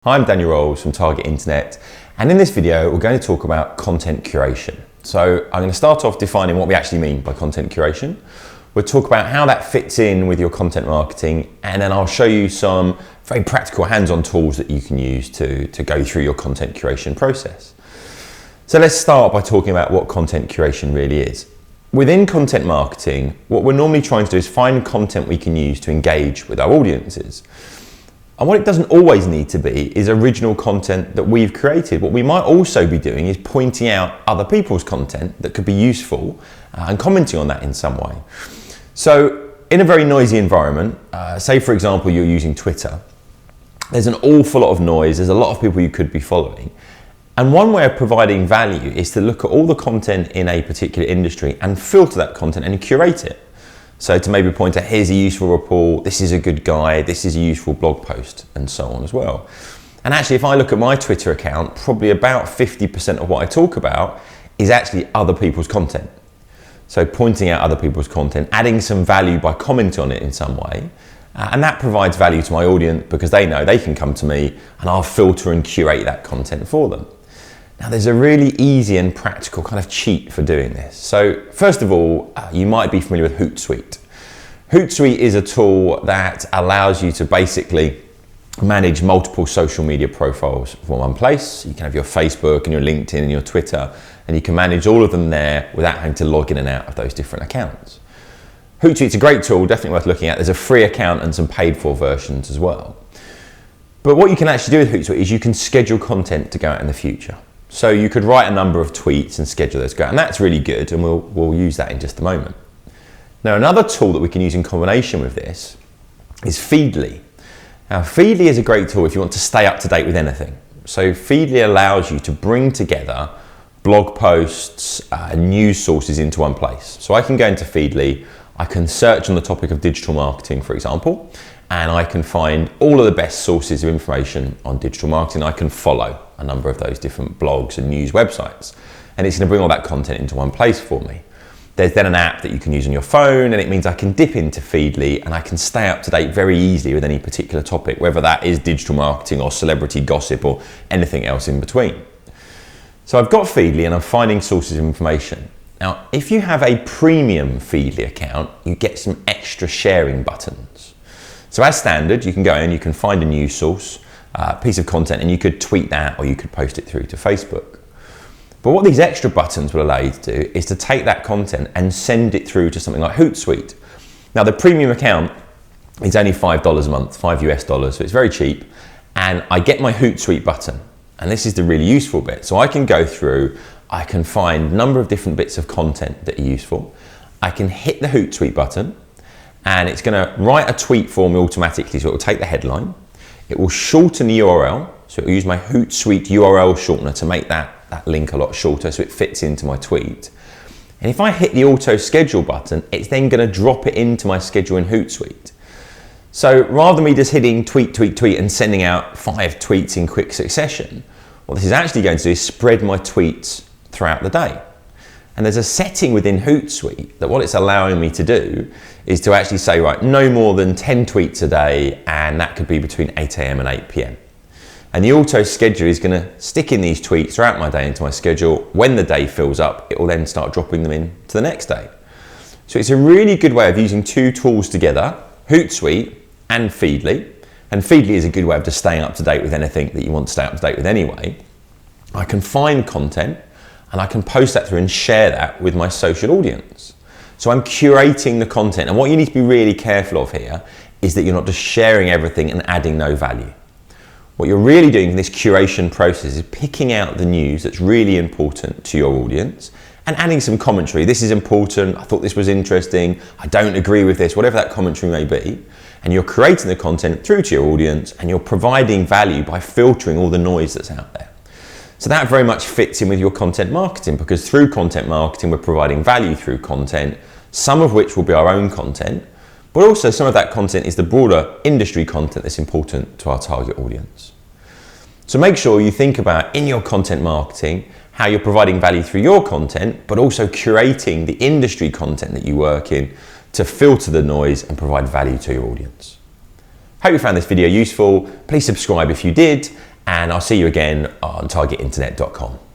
Hi, I'm Daniel Rolls from Target Internet, and in this video we're going to talk about content curation. So I'm going to start off defining what we actually mean by content curation. We'll talk about how that fits in with your content marketing, and then I'll show you some very practical hands-on tools that you can use to go through your content curation process. So let's start by talking about what content curation really is. Within content marketing, what we're normally trying to do is find content we can use to engage with our audiences. And what it doesn't always need to be is original content that we've created. What we might also be doing is pointing out other people's content that could be useful and commenting on that in some way. So in a very noisy environment, say for example you're using Twitter, there's an awful lot of noise, there's a lot of people you could be following. And one way of providing value is to look at all the content in a particular industry and filter that content and curate it. So to maybe point out, here's a useful report, this is a good guide, this is a useful blog post, and so on as well. And actually, if I look at my Twitter account, probably about 50% of what I talk about is actually other people's content. So pointing out other people's content, adding some value by commenting on it in some way, and that provides value to my audience because they know they can come to me and I'll filter and curate that content for them. Now there's a really easy and practical kind of cheat for doing this. So first of all, you might be familiar with Hootsuite. Hootsuite is a tool that allows you to basically manage multiple social media profiles from one place. You can have your Facebook and your LinkedIn and your Twitter, and you can manage all of them there without having to log in and out of those different accounts. Hootsuite's a great tool, definitely worth looking at. There's a free account and some paid for versions as well. But what you can actually do with Hootsuite is you can schedule content to go out in the future. So you could write a number of tweets and schedule those to go out, and that's really good, and we'll use that in just a moment. Now another tool that we can use in combination with this is Feedly. Now Feedly is a great tool if you want to stay up to date with anything. So Feedly allows you to bring together blog posts, news sources into one place. So I can go into Feedly, I can search on the topic of digital marketing, for example, and I can find all of the best sources of information on digital marketing. I can follow a number of those different blogs and news websites, and it's going to bring all that content into one place for me. There's then an app that you can use on your phone, and it means I can dip into Feedly and I can stay up to date very easily with any particular topic, whether that is digital marketing or celebrity gossip or anything else in between. So I've got Feedly and I'm finding sources of information. Now, if you have a premium Feedly account, you get some extra sharing buttons. So as standard, you can go in, you can find a news source, piece of content, and you could tweet that or you could post it through to Facebook. But what these extra buttons will allow you to do is to take that content and send it through to something like Hootsuite. Now the premium account is only $5 a month, $5 US, so it's very cheap, and I get my Hootsuite button. And this is the really useful bit. So I can go through, I can find a number of different bits of content that are useful. I can hit the Hootsuite button, and it's going to write a tweet for me automatically, so it will take the headline. It will shorten the URL, so it will use my Hootsuite URL shortener to make that link a lot shorter so it fits into my tweet. And if I hit the auto schedule button, it's then going to drop it into my schedule in Hootsuite. So rather than me just hitting tweet, tweet, tweet and sending out 5 tweets in quick succession, what this is actually going to do is spread my tweets throughout the day. And there's a setting within Hootsuite that what it's allowing me to do is to actually say, right, no more than 10 tweets a day, and that could be between 8 AM and 8 PM. And the auto scheduler is going to stick in these tweets throughout my day into my schedule. When the day fills up, it will then start dropping them in to the next day. So it's a really good way of using two tools together, Hootsuite and Feedly. And Feedly is a good way of just staying up to date with anything that you want to stay up to date with anyway. I can find content, and I can post that through and share that with my social audience. So I'm curating the content, and what you need to be really careful of here is that you're not just sharing everything and adding no value. What you're really doing in this curation process is picking out the news that's really important to your audience and adding some commentary. This is important, I thought this was interesting, I don't agree with this, whatever that commentary may be. And you're creating the content through to your audience, and you're providing value by filtering all the noise that's out there. So that very much fits in with your content marketing, because through content marketing, we're providing value through content, some of which will be our own content, but also some of that content is the broader industry content that's important to our target audience. So make sure you think about in your content marketing, how you're providing value through your content, but also curating the industry content that you work in to filter the noise and provide value to your audience. Hope you found this video useful. Please subscribe if you did, and I'll see you again on targetinternet.com.